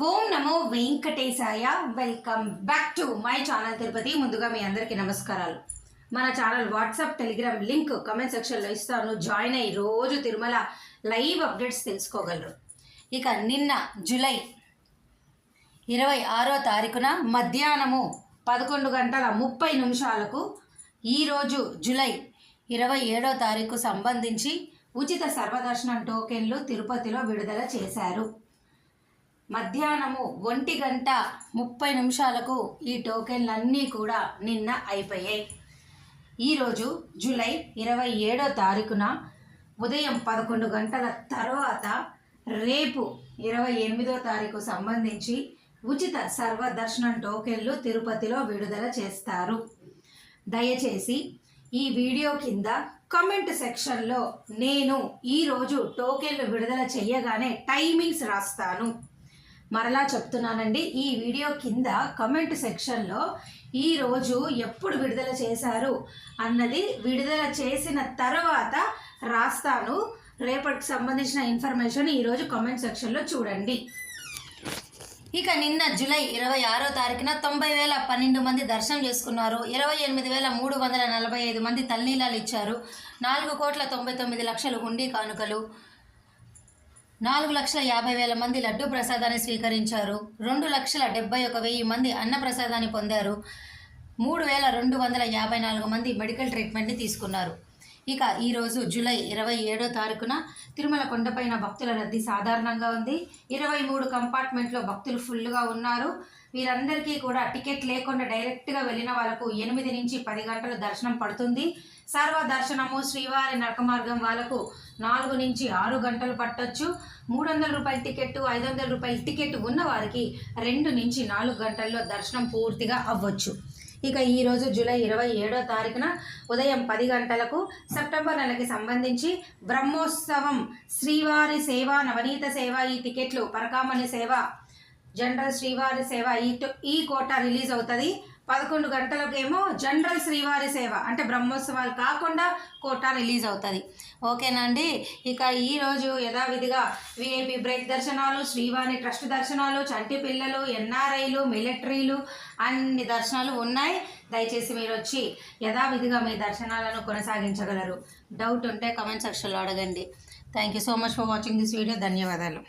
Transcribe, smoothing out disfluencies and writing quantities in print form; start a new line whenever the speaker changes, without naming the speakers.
Om Namo Venkatesaya. Welcome back to my channel Tirupati. ముందుగా మీ అందరికీ నమస్కారాలు. మన channel WhatsApp Telegram link comment సెక్షన్లో ఇస్తాను. జాయిన్ అయ్యి రోజు తిరుమల లైవ్ అప్డేట్స్ తెలుసుకోగలరు. ఇక నిన్న జూలై 26వ తారీఖున మధ్యాహ్నము 11:30 ఈరోజు జూలై 27వ తారీఖు సంబంధించి ఉచిత సర్వదర్శనం టోకెన్లు తిరుపతిలో విడుదల చేశారు. మధ్యాహ్నము 1:30 ఈ టోకెన్లన్నీ కూడా నిన్న అయిపోయాయి. ఈరోజు జూలై 27వ తారీఖున ఉదయం 11 గంటల తర్వాత రేపు 28వ తారీఖు సంబంధించి ఉచిత సర్వదర్శనం టోకెన్లు తిరుపతిలో విడుదల చేస్తారు. దయచేసి ఈ వీడియో కింద కామెంట్ సెక్షన్లో నేను ఈరోజు టోకెన్లు విడుదల చేయగానే టైమింగ్స్ రాస్తాను. మరలా చెప్తున్నానండి, ఈ వీడియో కింద కమెంట్ సెక్షన్లో ఈరోజు ఎప్పుడు విడుదల చేశారు అన్నది విడుదల చేసిన తర్వాత రాస్తాను. రేపటికి సంబంధించిన ఇన్ఫర్మేషన్ ఈరోజు కమెంట్ సెక్షన్లో చూడండి. ఇక నిన్న జూలై 26వ తారీఖున 90,012 మంది దర్శనం చేసుకున్నారు. 28,345 మంది తల్లీలాలు ఇచ్చారు. 4,99,00,000 హుండీ కానుకలు, 4,50,000 మంది లడ్డూ ప్రసాదాన్ని స్వీకరించారు. 2,71,000 మంది అన్న ప్రసాదాన్ని పొందారు. 3,254 మంది మెడికల్ ట్రీట్మెంట్ని తీసుకున్నారు. ఇక ఈరోజు జూలై 27వ తారీఖున తిరుమల కొండపైన భక్తుల రద్దీ సాధారణంగా ఉంది. 23 కంపార్ట్మెంట్లో భక్తులు ఫుల్గా ఉన్నారు. వీరందరికీ కూడా టికెట్ లేకుండా డైరెక్ట్గా వెళ్ళిన వాళ్ళకు 8 నుంచి 10 గంటల దర్శనం పడుతుంది. సర్వదర్శనము శ్రీవారి నరక మార్గం వాళ్ళకు 4 నుంచి 6 గంటలు పట్టొచ్చు. 300 రూపాయల టికెట్, 500 రూపాయల టికెట్ ఉన్న వారికి 2 నుంచి 4 గంటల్లో దర్శనం పూర్తిగా అవ్వచ్చు. ఇక ఈరోజు జూలై 27వ తారీఖున ఉదయం 10 గంటలకు సెప్టెంబర్ నెలకి సంబంధించి బ్రహ్మోత్సవం, శ్రీవారి సేవ, నవనీత సేవ ఈ టికెట్లు, పరకామణి సేవ, జనరల్ శ్రీవారి సేవ ఈ కోటా రిలీజ్ అవుతుంది. 11 గంటలకేమో జనరల్ శ్రీవారి సేవ అంటే బ్రహ్మోత్సవాలు కాకుండా కోటా రిలీజ్ అవుతుంది. ఓకేనండి. ఇక ఈరోజు యథావిధిగా విఐపి బ్రేక్ దర్శనాలు, శ్రీవారి ట్రస్ట్ దర్శనాలు, చంటి పిల్లలు, ఎన్ఆర్ఐలు, మిలిటరీలు అన్ని దర్శనాలు ఉన్నాయి. దయచేసి మీరు వచ్చి యథావిధిగా మీ దర్శనాలను కొనసాగించగలరు. డౌట్ ఉంటే కామెంట్ సెక్షన్లో అడగండి. Thank you so much for watching this video. ధన్యవాదాలు.